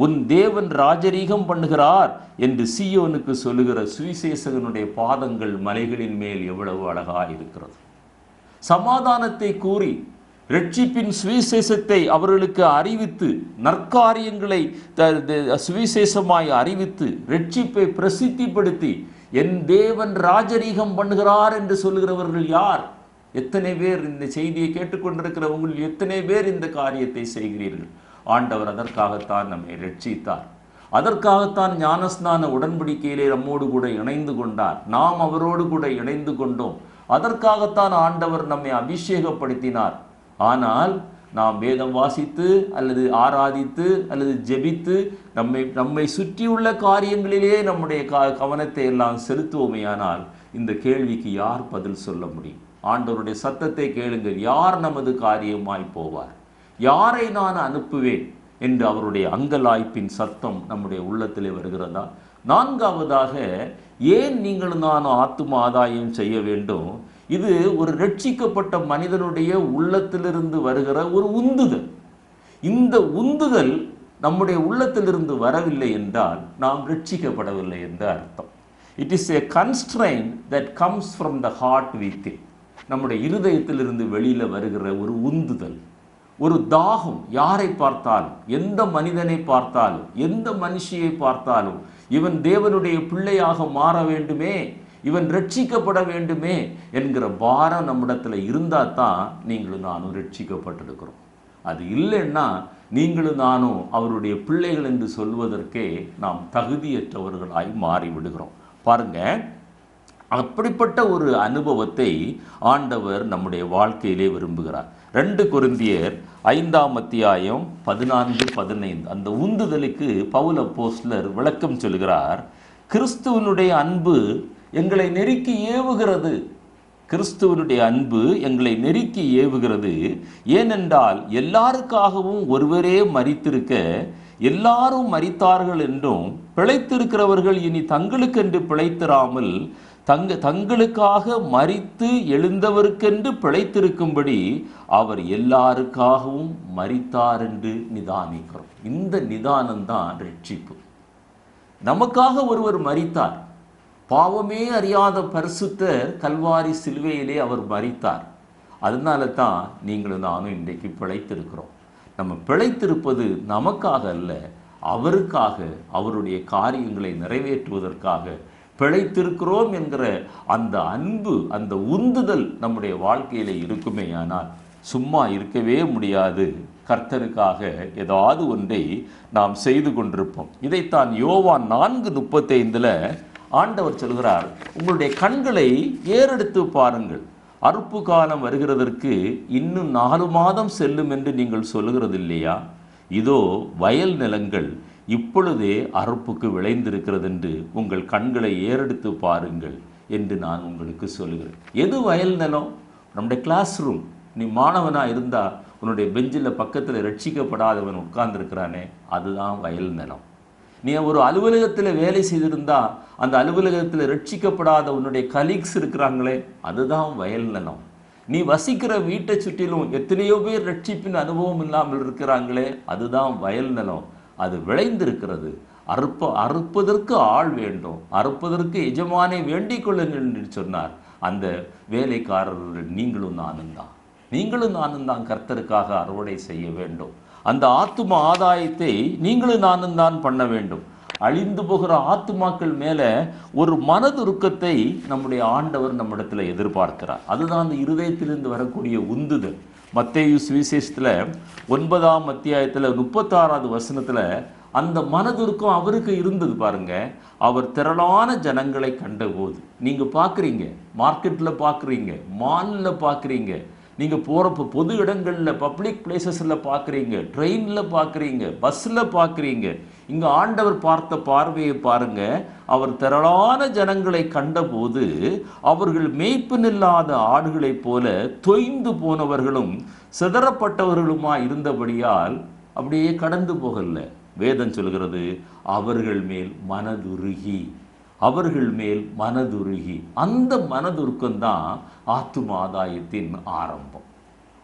உன் தேவன் ராஜரீகம் பண்ணுகிறார் என்று சீயோனுக்கு சொல்லுகிற சுவிசேஷகனுடைய பாதங்கள் மலைகளின் மேல் எவ்வளவு அழகாக இருக்கிறது. சமாதானத்தை கூறி ரட்சிப்பின் சுவிசேஷத்தை அவர்களுக்கு அறிவித்து, நற்காரியங்களை சுவிசேஷமாய் அறிவித்து ரட்சிப்பை பிரசித்திப்படுத்தி என் தேவன் ராஜரீகம் பண்ணுகிறார் என்று சொல்லுகிறவர்கள் யார்? எத்தனை பேர் இந்த செய்தியை கேட்டுக்கொண்டிருக்கிற உங்களில் எத்தனை பேர் இந்த காரியத்தை செய்கிறீர்கள்? ஆண்டவர் அதற்காகத்தான் நம்மை ரட்சித்தார். அதற்காகத்தான் ஞானஸ்நான உடன்படிக்கையிலே நம்மோடு கூட இணைந்து கொண்டார். நாம் அவரோடு கூட இணைந்து கொண்டோம். அதற்காகத்தான் ஆண்டவர் நம்மை அபிஷேகப்படுத்தினார். ஆனால் நாம் வேதம் வாசித்து அல்லது ஆராதித்து அல்லது ஜெபித்து நம்மை சுற்றியுள்ள காரியங்களிலே நம்முடைய கவனத்தை எல்லாம் செலுத்துவோமேயானால் இந்த கேள்விக்கு யார் பதில் சொல்ல முடியும்? ஆண்டவருடைய சத்தத்தை கேளுங்கள். யார் நமது காரியமாய் போவார்? யாரை நான் அனுப்புவேன் என்று அவருடைய அங்கலாய்ப்பின் சத்தம் நம்முடைய உள்ளத்திலே வருகிறதா? நான்காவதாக, ஏன் நீங்களும் நானும் ஆத்தும ஆதாயம் செய்ய வேண்டும்? இது ஒரு ரட்சிக்கப்பட்ட மனிதனுடைய உள்ளத்திலிருந்து வருகிற ஒரு உந்துதல். இந்த உந்துதல் நம்முடைய உள்ளத்திலிருந்து வரவில்லை என்றால் நாம் ரட்சிக்கப்படவில்லை என்று அர்த்தம். It is a constraint that comes from the heart within. நம்முடைய இருதயத்திலிருந்து வெளியில் வருகிற ஒரு உந்துதல், ஒரு தாகம். யாரை பார்த்தாலும், எந்த மனிதனை பார்த்தாலும், எந்த மனுஷியை பார்த்தாலும், இவன் தேவனுடைய பிள்ளையாக மாற வேண்டுமே, இவன் ரட்சிக்கப்பட வேண்டுமே என்கிற பாரம் நம்மிடத்தில் இருந்தால் தான் நீங்களும் நானும் ரட்சிக்கப்பட்டிருக்கிறோம். அது இல்லைன்னா நீங்களும் நானும் அவருடைய பிள்ளைகள் என்று சொல்வதற்கே நாம் தகுதியற்றவர்களாய் மாறிவிடுகிறோம். பாருங்க, அப்படிப்பட்ட ஒரு அனுபவத்தை ஆண்டவர் நம்முடைய வாழ்க்கையிலே விரும்புகிறார். 2 கொரிந்தியர் 5:14-15 அந்த உந்துதலுக்கு பவுல் அப்போஸ்தலர் விளக்கம் சொல்கிறார். கிறிஸ்துவனுடைய அன்பு எங்களை நெருக்கி ஏவுகிறது. கிறிஸ்துவனுடைய அன்பு எங்களை நெருக்கி ஏவுகிறது. ஏனென்றால் எல்லாருக்காகவும் ஒருவரே மரித்திருக்க எல்லாரும் மரித்தார்கள் என்றும், பிழைத்திருக்கிறவர்கள் இனி தங்களுக்கென்று பிழைத்திராமல் தங்களுக்காக மரித்து எழுந்தவருக்கென்று பிழைத்திருக்கும்படி அவர் எல்லாருக்காகவும் மரித்தார் என்று நிதானிக்கிறோம். இந்த நிதானம்தான் ரட்சிப்பு. நமக்காக ஒருவர் மரித்தார். பாவமே அறியாத பரிசுத்தர் கல்வாரி சிலுவையிலே அவர் மரித்தார். அதனால தான் நீங்களும் நானும் இன்றைக்கு பிழைத்திருக்கிறோம். நம்ம பிழைத்திருப்பது நமக்காக அல்ல, அவருக்காக, அவருடைய காரியங்களை நிறைவேற்றுவதற்காக பிழைத்திருக்கிறோம் என்கிற அந்த அன்பு, அந்த உந்துதல் நம்முடைய வாழ்க்கையில் இருக்குமே ஆனால் சும்மா இருக்கவே முடியாது. கர்த்தருக்காக ஏதாவது ஒன்றை நாம் செய்து கொண்டிருப்போம். இதைத்தான் யோவான் 4:35 ஆண்டவர் சொல்கிறார், உங்களுடைய கண்களை ஏறெடுத்து பாருங்கள், அறுப்பு காலம் வருகிறதற்கு இன்னும் 4 மாதம் செல்லும் என்று நீங்கள் சொல்லுகிறது இல்லையா? இதோ வயல் நிலங்கள் இப்பொழுதே அறுப்புக்கு விளைந்திருக்கிறது என்று உங்கள் கண்களை ஏறெடுத்து பாருங்கள் என்று நான் உங்களுக்கு சொல்லுகிறேன். எது வயல் நிலம்? நம்முடைய கிளாஸ் ரூம். நீ மாணவனாக இருந்தால் உன்னுடைய பெஞ்சில் பக்கத்தில் ரட்சிக்கப்படாதவன் உட்கார்ந்துருக்கிறானே, அதுதான் வயல் நிலம். நீ ஒரு அலுவலகத்தில் வேலை செய்திருந்தா அந்த அலுவலகத்தில் ரட்சிக்கப்படாத உன்னுடைய கலீக்ஸ் இருக்கிறாங்களே, அதுதான் வயல் நிலம். நீ வசிக்கிற வீட்டை சுற்றிலும் எத்தனையோ பேர் ரட்சிப்பின் அனுபவம் இல்லாமல் இருக்கிறாங்களே, அதுதான் வயல் நிலம். அது விளைந்திருக்கிறது. அறுப்பதற்கு ஆள் வேண்டும், அறுப்பதற்கு எஜமானை வேண்டிக் கொள்ளுங்கள் என்று சொன்னார். அந்த வேலைக்காரர்கள் நீங்களும் நானும் தான் கர்த்தருக்காக அறுவடை செய்ய வேண்டும். அந்த ஆத்தும ஆதாயத்தை நீங்களும் நானும் தான் பண்ண வேண்டும். அழிந்து போகிற ஆத்துமாக்கள் மேலே ஒரு மனதுருக்கத்தை நம்முடைய ஆண்டவர் நம்மிடத்தில் எதிர்பார்க்கிறார். அதுதான் அந்த இருதயத்திலிருந்து வரக்கூடிய உந்துதல். மத்தேயு சுவிசேஷத்தில் 9ஆம் அத்தியாயத்தில் 36வது வசனத்தில் அந்த மனதுருக்கம் அவருக்கு இருந்தது பாருங்க. அவர் திரளான ஜனங்களை கண்டபோது, நீங்கள் பார்க்குறீங்க, மார்க்கெட்டில் பார்க்குறீங்க, மாலில் பார்க்குறீங்க, நீங்கள் போகிறப்போ பொது இடங்களில் பப்ளிக் பிளேசஸில் பார்க்குறீங்க, ட்ரெயினில் பார்க்குறீங்க, பஸ்ஸில் பார்க்குறீங்க. இங்கே ஆண்டவர் பார்த்த பார்வையை பாருங்க. அவர் திரளான ஜனங்களை கண்டபோது அவர்கள் மேய்ப்பனில்லாத ஆடுகளைப் போல தொய்ந்து போனவர்களும் சிதறப்பட்டவர்களுமா இருந்தபடியால் அப்படியே கடந்து போகல. வேதம் சொல்கிறது, அவர்கள் மேல் மனதுருகி. அந்த மனதுருக்கம்தான் ஆத்தும ஆதாயத்தின் ஆரம்பம்.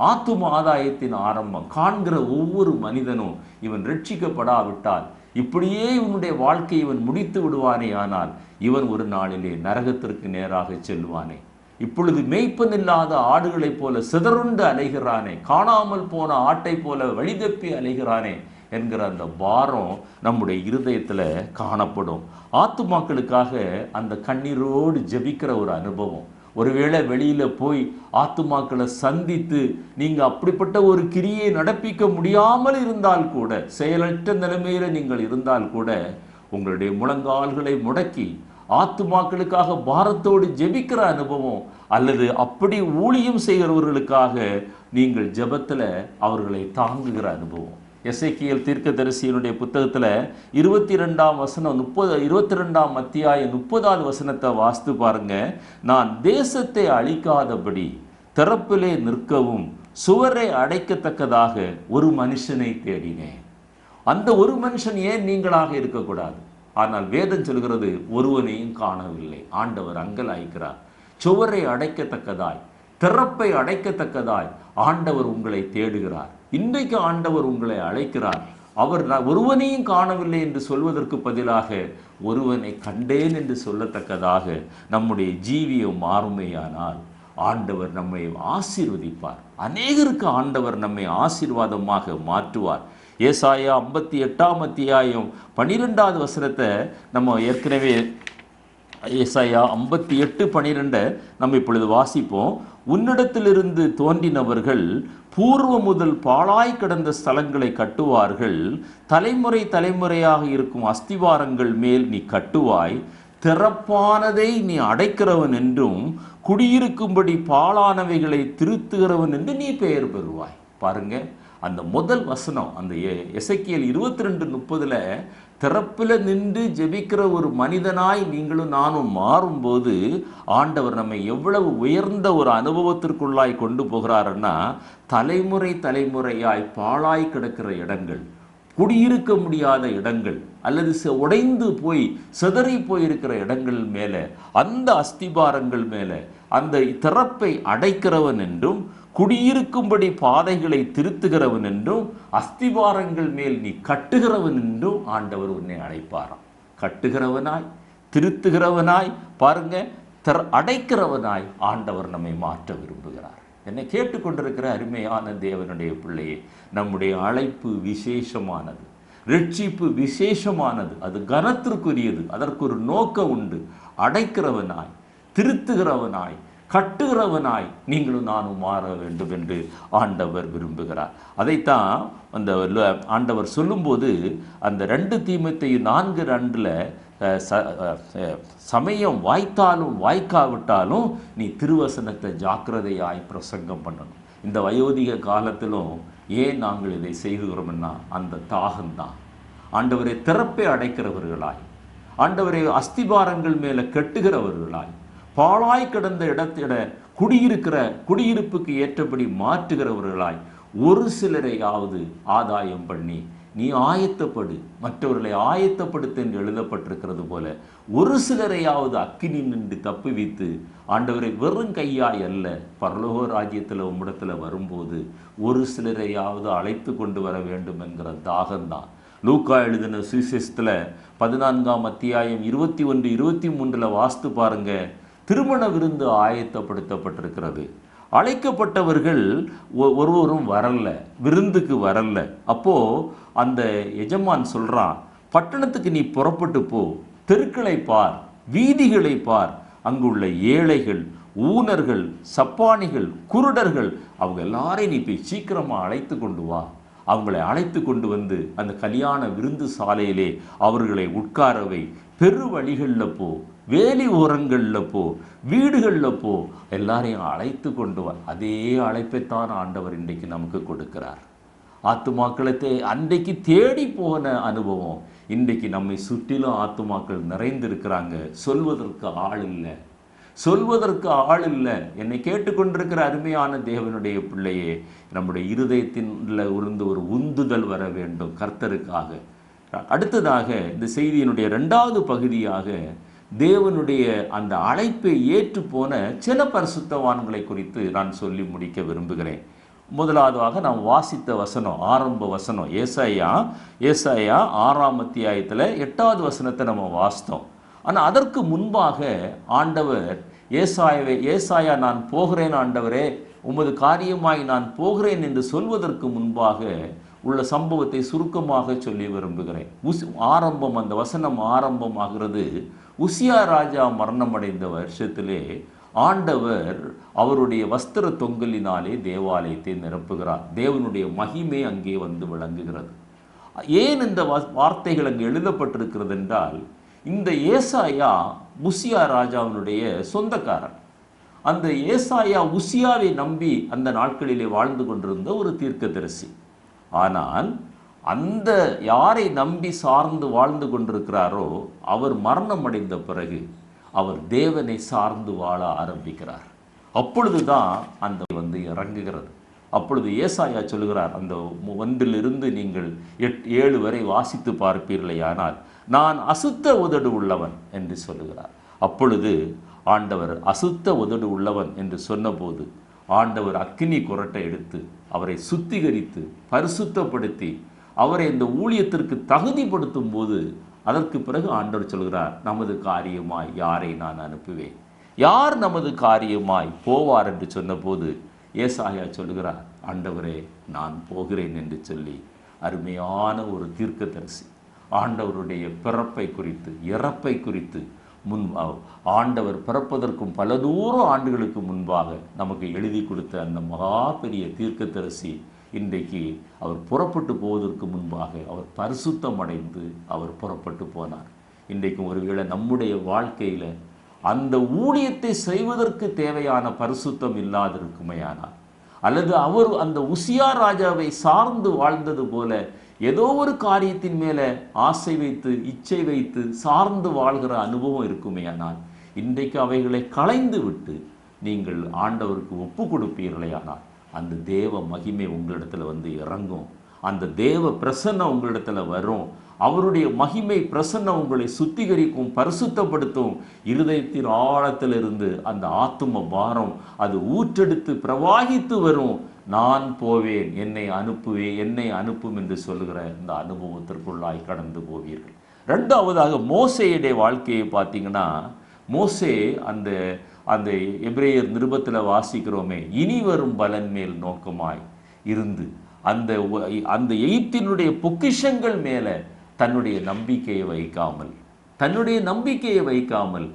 ஆத்தும ஆதாயத்தின் ஆரம்பம் காண்கிற ஒவ்வொரு மனிதனும் இவன் ரட்சிக்கப்படாவிட்டால் இப்படியே இவனுடைய வாழ்க்கை இவன் முடித்து விடுவானே, ஆனால் இவன் ஒரு நாளிலே நரகத்திற்கு நேராக செல்வானே. இப்பொழுது மேய்ப்பன் இல்லாத ஆடுகளைப் போல சிதறுண்டு அலைகிறானே, காணாமல் போன ஆட்டை போல வழிதப்பி அலைகிறானே என்கிற அந்த பாரம் நம்முடைய இருதயத்தில் காணப்படும். ஆத்துமாக்களுக்காக அந்த கண்ணீரோடு ஜெபிக்கிற ஒரு அனுபவம். ஒருவேளை வெளியில் போய் ஆத்துமாக்களை சந்தித்து நீங்கள் அப்படிப்பட்ட ஒரு கிரியை நடப்பிக்க முடியாமல் இருந்தால் கூட, செயலற்ற நிலைமையில் நீங்கள் இருந்தால் கூட, உங்களுடைய முழங்கால்களை முடக்கி ஆத்துமாக்களுக்காக பாரத்தோடு ஜெபிக்கிற அனுபவம், அல்லது அப்படி ஊழியம் செய்கிறவர்களுக்காக நீங்கள் ஜெபத்தில் அவர்களை தாங்குகிற அனுபவம். எசேக்கியேல் தீர்க்கதரிசியினுடைய புத்தகத்தில் 22ஆம் வசனம் 22ஆம் அத்தியாயம் 30வது வசனத்தை வாசித்து பாருங்க. நான் தேசத்தை அழிக்காதபடி திறப்பிலே நிற்கவும் சுவரை அடைக்கத்தக்கதாக ஒரு மனுஷனை தேடினேன். அந்த ஒரு மனுஷன் ஏன் நீங்களாக இருக்கக்கூடாது? ஆனால் வேதம் சொல்கிறது ஒருவனையும் காணவில்லை. ஆண்டவர் அங்கலாய்க்கிறார். சுவரை அடைக்கத்தக்கதாய், திறப்பை அடைக்கத்தக்கதாய் ஆண்டவர் உங்களை தேடுகிறார். இன்றைக்கு ஆண்டவர் உங்களை அழைக்கிறார். அவர் ஒருவனையும் காணவில்லை என்று சொல்வதற்கு பதிலாக ஒருவனை கண்டேன் என்று சொல்லத்தக்கதாக நம்முடைய ஜீவியம் மாறுமையானால் ஆண்டவர் நம்மை ஆசீர்வதிப்பார். அநேகருக்கு ஆண்டவர் நம்மை ஆசீர்வாதமாக மாற்றுவார். ஏசாயா 58ஆம் அத்தியாயம் 12வது வசனத்தை நம்ம ஏற்கனவே ஏசாயா 58:12 நம்ம இப்பொழுது வாசிப்போம். உன்னிடத்திலிருந்து தோன்றினவர்கள் பூர்வ முதல் பாழாய் கிடந்த ஸ்தலங்களை கட்டுவார்கள். தலைமுறை தலைமுறையாக இருக்கும் அஸ்திவாரங்கள் மேல் நீ கட்டுவாய். திறப்பானதை நீ அடைக்கிறவன் என்றும் குடியிருக்கும்படி பாழானவைகளை திருத்துகிறவன் என்று நீ பெயர் பெறுவாய். பாருங்க, அந்த முதல் வசனம் அந்த எசேக்கியேல் 22:30 திறப்பில் நின்று ஜெபிக்கிற ஒரு மனிதனாய் நீங்களும் நானும் மாறும்போது ஆண்டவர் நம்மை எவ்வளவு உயர்ந்த ஒரு அனுபவத்திற்குள்ளாய் கொண்டு போகிறாருன்னா, தலைமுறை தலைமுறையாய் பாழாய் கிடக்கிற இடங்கள், குடியிருக்க முடியாத இடங்கள், அல்லது உடைந்து போய் சிதறி போயிருக்கிற இடங்கள் மேலே, அந்த அஸ்திபாரங்கள் மேலே அந்த திறப்பை அடைக்கிறவன் என்றும் குடியிருக்கும்படி பாதைகளை திருத்துகிறவன் என்றும் அஸ்திவாரங்கள் மேல் நீ கட்டுகிறவன் என்றும் ஆண்டவர் உன்னை அழைப்பாராம். கட்டுகிறவனாய், திருத்துகிறவனாய், பாருங்க, அடைக்கிறவனாய் ஆண்டவர் நம்மை மாற்ற விரும்புகிறார். என்னை கேட்டுக்கொண்டிருக்கிற அருமையான தேவனுடைய பிள்ளையே, நம்முடைய அழைப்பு விசேஷமானது, ரட்சிப்பு விசேஷமானது, அது கனத்திற்குரியது. அதற்கு ஒரு நோக்கம் உண்டு. அடைக்கிறவனாய், திருத்துகிறவனாய், கட்டுகிறவனாய் நீங்களும் நானும் மாற வேண்டும் என்று ஆண்டவர் விரும்புகிறார். அதைத்தான் அந்த ஆண்டவர் சொல்லும்போது அந்த 2 தீமோத்தேயு 4:2 சமயம் வாய்த்தாலும் வாய்க்காவிட்டாலும் நீ திருவசனத்தை ஜாக்கிரதையாய் பிரசங்கம் பண்ணணும். இந்த வயோதிக காலத்திலும் ஏன் நாங்கள் இதை செய்கிறோம்னா அந்த தாகம்தான். ஆண்டவரை திறப்பை அடைக்கிறவர்களாய், ஆண்டவரை அஸ்திபாரங்கள் மேலே கட்டுகிறவர்களாய், பாழாய் கிடந்த இடத்திட குடியிருப்புக்கு ஏற்றபடி மாற்றுகிறவர்களாய் ஒரு சிலரையாவது ஆதாயம் பண்ணி நீ ஆயத்தப்படு, மற்றவர்களை ஆயத்தப்படுத்த என்று எழுதப்பட்டிருக்கிறது போல ஒரு சிலரையாவது அக்கினி நின்று தப்புவித்து ஆண்டவரை வெறும் கையாய் அல்ல, பரலோக ராஜ்யத்தில் உம்மிடத்தில் வரும்போது ஒரு சிலரையாவது அழைத்து கொண்டு வர வேண்டும் என்கிற தாகம்தான். லூக்கா எழுதின சுவிசேஷத்தில் 14ஆம் அத்தியாயம் 21, 23 வாஸ்து பாருங்க. திருமண விருந்து ஆயத்தப்படுத்தப்பட்டிருக்கிறது. அழைக்கப்பட்டவர்கள் ஒருவரும் வரல, விருந்துக்கு வரல. அப்போ அந்த எஜமான் சொல்றான், பட்டணத்துக்கு நீ புறப்பட்டு போ, தெருக்களை பார், வீதிகளை பார், அங்குள்ள ஏழைகள், ஊனர்கள், சப்பானிகள், குருடர்கள், அவங்க எல்லாரையும் நீ போய் சீக்கிரமா அழைத்து கொண்டு வா. அவங்களை அழைத்து கொண்டு வந்து அந்த கல்யாண விருந்து சாலையிலே அவர்களை உட்காரவை. பெரு வழிகளில் போ, வேலி ஓரங்களில் போ, வீடுகளில் போ, எல்லாரையும் அழைத்து கொண்டு வா. அதே அழைப்பைத்தான் ஆண்டவர் இன்றைக்கு நமக்கு கொடுக்கிறார். ஆத்துமாக்களை அன்றைக்கு தேடி போன அனுபவம் இன்றைக்கு நம்மை சுற்றிலும் ஆத்துமாக்கள் நிறைந்திருக்கிறாங்க. சொல்வதற்கு ஆள் இல்லை, சொல்வதற்கு ஆள் இல்லை. என்னை கேட்டுக்கொண்டிருக்கிற அருமையான தேவனுடைய பிள்ளையே, நம்முடைய இருதயத்தின் இருந்து ஒரு உந்துதல் வர வேண்டும் கர்த்தருக்காக. அடுத்ததாக இந்த செய்தியினுடைய 2வது பகுதியாக தேவனுடைய அந்த அழைப்பை ஏற்று போன சில பரிசுத்தவான்களை குறித்து நான் சொல்லி முடிக்க விரும்புகிறேன். முதலாவதாக நாம் வாசித்த வசனம், ஆரம்ப வசனம், ஏசாயா 6ஆம் அத்தியாயத்தில் 8வது வசனத்தை நம்ம வாசித்தோம். ஆனால் அதற்கு முன்பாக ஆண்டவர் ஏசாயா நான் போகிறேன் ஆண்டவரே, உமது காரியமாய் நான் போகிறேன் என்று சொல்வதற்கு முன்பாக உள்ள சம்பவத்தை சுருக்கமாக சொல்லி விரும்புகிறேன். ஆரம்பம், அந்த வசனம் ஆரம்பமாகிறது. உசியா ராஜா மரணமடைந்த வருஷத்திலே ஆண்டவர் அவருடைய வஸ்திர தொங்கலினாலே தேவாலயத்தை நிரப்புகிறார். தேவனுடைய மகிமை அங்கே வந்து விளங்குகிறது. ஏன் இந்த வார்த்தைகள் அங்கே எழுதப்பட்டிருக்கிறது என்றால், இந்த ஏசாயா உசியா ராஜாவினுடைய சொந்தக்காரன். அந்த ஏசாயா உசியாவை நம்பி அந்த நாட்களிலே வாழ்ந்து கொண்டிருந்த ஒரு தீர்க்கதரிசி. ஆனால் அந்த யாரை நம்பி சார்ந்து வாழ்ந்து கொண்டிருக்கிறாரோ அவர் மரணம் அடைந்த பிறகு அவர் தேவனை சார்ந்து வாழ ஆரம்பிக்கிறார். அப்பொழுதுதான் அந்த இறங்குகிறது. அப்பொழுது ஏசாயா சொல்லுகிறார், அந்த 1 நீங்கள் 7 வரை வாசித்து பார்ப்பீர்களேயானால், நான் அசுத்த உதடு உள்ளவன் என்று சொல்லுகிறார். அப்பொழுது ஆண்டவர் அசுத்த உதடு உள்ளவன் என்று சொன்னபோது ஆண்டவர் அக்கினி குரட்டை எடுத்து அவரை சுத்திகரித்து பரிசுத்தப்படுத்தி அவரை இந்த ஊழியத்திற்கு தகுதிப்படுத்தும் போது அதற்கு பிறகு ஆண்டவர் சொல்கிறார், நமது காரியமாய் யாரை நான் அனுப்புவேன், யார் நமது காரியமாய் போவார் என்று சொன்னபோது ஏசாயா சொல்லுகிறார், ஆண்டவரே நான் போகிறேன் என்று சொல்லி அருமையான ஒரு தீர்க்கதரிசி ஆண்டவருடைய பிறப்பை குறித்து இறப்பை குறித்து ஆண்டவர் பிறப்பதற்கும் பல தூரம் ஆண்டுகளுக்கு முன்பாக நமக்கு எழுதி கொடுத்த அந்த மகா பெரிய தீர்க்கதரிசி இன்றைக்கு அவர் புறப்பட்டு போவதற்கு முன்பாக அவர் பரிசுத்தம் அடைந்து அவர் புறப்பட்டு போனார். இன்றைக்கும் ஒருவேளை நம்முடைய வாழ்க்கையில் அந்த ஊழியத்தை செய்வதற்கு தேவையான பரிசுத்தம் இல்லாதிருக்குமையானால், அல்லது அவர் அந்த உசியா ராஜாவை சார்ந்து வாழ்ந்தது போல ஏதோ ஒரு காரியத்தின் மேலே ஆசை வைத்து இச்சை வைத்து சார்ந்து வாழ்கிற அனுபவம் இருக்குமேயானால், இன்றைக்கு அவைகளை களைந்து விட்டு நீங்கள் ஆண்டவருக்கு ஒப்பு கொடுப்பீர்களேயானால் அந்த தேவ மகிமை உங்களிடத்தில் இறங்கும். அந்த தேவ பிரசன்னம் உங்களிடத்தில் வரும். அவருடைய மகிமை பிரசன்னம் உங்களை சுத்திகரிக்கும், பரிசுத்தப்படுத்தும். இருதயத்தின் ஆழத்திலிருந்து அந்த ஆத்தும பாரம் அது ஊற்றெடுத்து பிரவாகித்து வரும். நான் போவேன், என்னை அனுப்பும் என்று சொல்லுகிற இந்த அனுபவத்திற்குள்ளாய் கடந்து போவீர்கள். 2வதாக மோசேயுடைய வாழ்க்கையை பார்த்தீங்கன்னா, மோசே அந்த எபிரேயர் நிருபத்தில் வாசிக்கிறோமே, இனி வரும் பலன் மேல் நோக்கமாய் இருந்து அந்த எகிப்தினுடைய பொக்கிஷங்கள் மேலே தன்னுடைய நம்பிக்கையை வைக்காமல்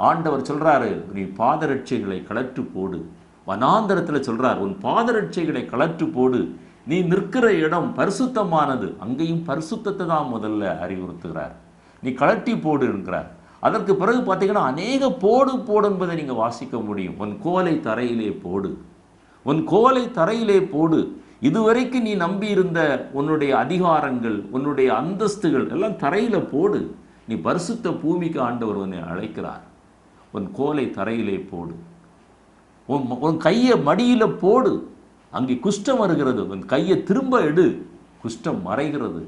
ஆண்டவர் சொல்றாரு, நீ பாதரட்சைகளை கலற்று போடு. வனாந்தரத்தில் சொல்றார், உன் பாதரட்சைகளை கலற்று போடு, நீ நிற்கிற இடம் பரிசுத்தமானது. அங்கேயும் பரிசுத்தத்தை தான் முதல்ல அறிவுறுத்துகிறார். நீ கலட்டி போடு என்கிறார். அதற்கு பிறகு பார்த்தீங்கன்னா அநேக போடு என்பதை நீங்கள் வாசிக்க முடியும். உன் கோலை தரையிலே போடு. இதுவரைக்கும் நீ நம்பியிருந்த உன்னுடைய அதிகாரங்கள், உன்னுடைய அந்தஸ்துகள் எல்லாம் தரையில் போடு. நீ பரிசுத்த பூமிக்கு ஆண்டவர் உன்னை அழைக்கிறார். உன் கோலை தரையிலே போடு, உன் கையை மடியில் போடு. அங்கே குஷ்டம் வருகிறது, உன் கையை திரும்ப எடு, குஷ்டம் மறைகிறது.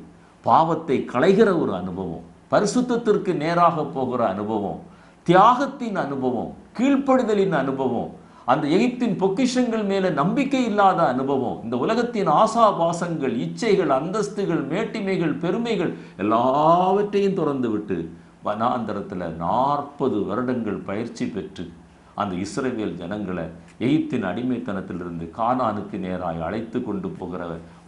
பாவத்தை களைகிற ஒரு அனுபவம், பரிசுத்தத்திற்கு நேராக போகிற அனுபவம், தியாகத்தின் அனுபவம், கீழ்ப்படுதலின் அனுபவம், அந்த எகிப்தின் பொக்கிஷங்கள் மேலே நம்பிக்கை இல்லாத அனுபவம், இந்த உலகத்தின் ஆசாபாசங்கள், இச்சைகள், அந்தஸ்துகள், மேட்டிமைகள், பெருமைகள் எல்லாவற்றையும் திறந்து விட்டு வனாந்தரத்தில் 40 வருடங்கள் பயிற்சி பெற்று அந்த இஸ்ரவேல் ஜனங்களை எகிப்தின் அடிமைத்தனத்திலிருந்து கானானுக்கு நேராக அழைத்து கொண்டு போகிற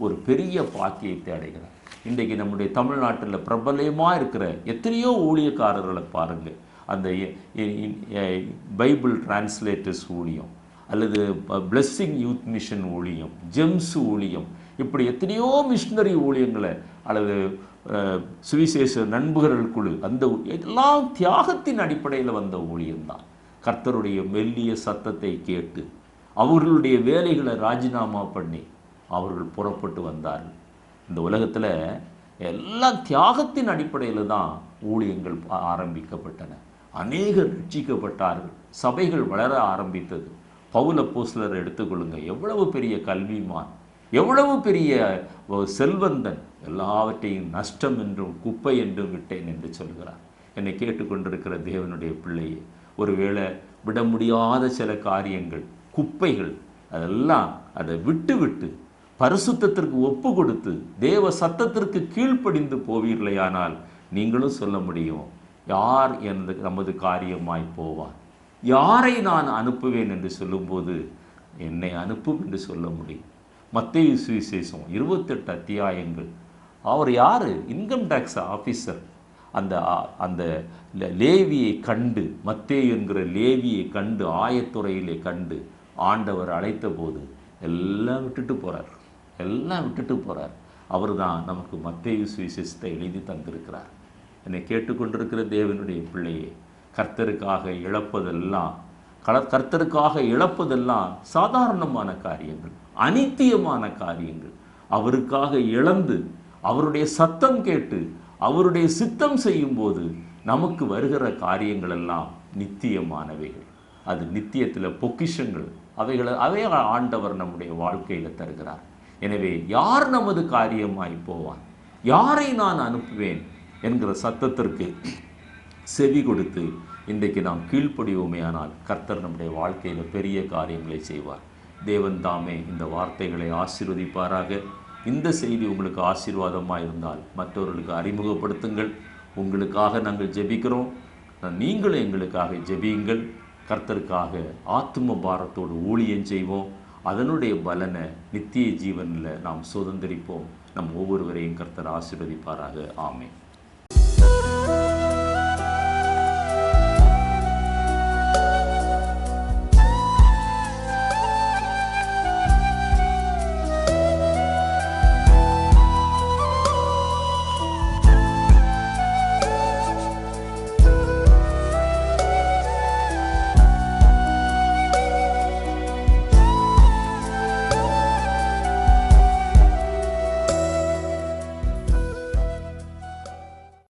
ஒரு பெரிய பாக்கியத்தை அடைகிறார். இன்றைக்கு நம்முடைய தமிழ்நாட்டில் பிரபலமாக இருக்கிற எத்தனையோ ஊழியக்காரர்களை பாருங்கள். அந்த பைபிள் டிரான்ஸ்லேட்டர்ஸ் ஊழியம், அல்லது பிளெஸ்ஸிங் யூத் மிஷன் ஊழியம், ஜெம்ஸ் ஊழியம், இப்படி எத்தனையோ மிஷினரி ஊழியங்களை, அல்லது சுவிசேஷ நண்பர்கள் குழு, அந்த எல்லாம் தியாகத்தின் அடிப்படையில் வந்த ஊழியம்தான். கர்த்தருடைய மெல்லிய சத்தத்தை கேட்டு அவர்களுடைய வேலைகளை ராஜினாமா பண்ணி அவர்கள் புறப்பட்டு வந்தார்கள். இந்த உலகத்தில் எல்லாம் தியாகத்தின் அடிப்படையில் தான் ஊழியங்கள் ஆரம்பிக்கப்பட்டன. அநேகர் ரட்சிக்கப்பட்டார்கள், சபைகள் வளர ஆரம்பித்தது. பவுல் அப்போஸ்தலர் எடுத்துக்கொள்ளுங்க, எவ்வளவு பெரிய கல்விமான், எவ்வளவு பெரிய செல்வந்தன், எல்லாவற்றையும் நஷ்டம் என்றும் குப்பை என்றும் விட்டேன் என்று சொல்கிறார். என்னை கேட்டுக்கொண்டிருக்கிற தேவனுடைய பிள்ளையே, ஒருவேளை விட முடியாத சில காரியங்கள், குப்பைகள், அதெல்லாம் அதை விட்டு பரிசுத்தத்திற்கு ஒப்பு கொடுத்து தேவ சத்தத்திற்கு கீழ்ப்படிந்து போவீர்களேயானால் நீங்களும் சொல்ல முடியும், யார் நமது காரியமாய் போவார், யாரை நான் அனுப்புவேன் என்று சொல்லும்போது என்னை அனுப்பும் என்று சொல்ல முடியும். மத்தேயு சுவிசேஷம் 28 அத்தியாயங்கள். அவர் யார்? Income tax officer. அந்த லேவியை கண்டு, மத்தேயு என்கிற லேவியை கண்டு, ஆயத்துறையிலே கண்டு ஆண்டவர் அழைத்த போது எல்லாம் விட்டுட்டு போகிறார். அவர் தான் நமக்கு மத்தேயு சுவிசேஷத்தை எழுதி தந்திருக்கிறார். என்னை கேட்டுக்கொண்டிருக்கிற தேவனுடைய பிள்ளையே, கர்த்தருக்காக இழப்பதெல்லாம் சாதாரணமான காரியங்கள், அனித்தியமான காரியங்கள். அவருக்காக இழந்து அவருடைய சத்தம் கேட்டு அவருடைய சித்தம் செய்யும்போது நமக்கு வருகிற காரியங்கள் எல்லாம் நித்தியமானவைகள். அது நித்தியத்தில் பொக்கிஷங்கள். அவை ஆண்டவர் நம்முடைய வாழ்க்கையில் தருகிறார். எனவே யார் நமது காரியமாய் போவான், யாரை நான் அனுப்புவேன் என்கிற சத்தத்திற்கு செவி கொடுத்து இன்றைக்கு நாம் கீழ்ப்படிவோமேயானால் கர்த்தர் நம்முடைய வாழ்க்கையில் பெரிய காரியங்களை செய்வார். தேவன் தாமே இந்த வார்த்தைகளை ஆசீர்வதிப்பாராக. இந்த செய்தி உங்களுக்கு ஆசீர்வாதமாக இருந்தால் மற்றவர்களுக்கு அறிமுகப்படுத்துங்கள். உங்களுக்காக நாங்கள் ஜெபிக்கிறோம். நீங்களும் எங்களுக்காக ஜெபியுங்கள். கர்த்தருக்காக ஆத்தும பாரத்தோடு ஊழியம் செய்வோம். அதனுடைய பலனை நித்திய ஜீவனில் நாம் சுதந்திரிப்போம். நம் ஒவ்வொருவரையும் கர்த்தர் ஆசீர்வதிப்பாராக. ஆமென்.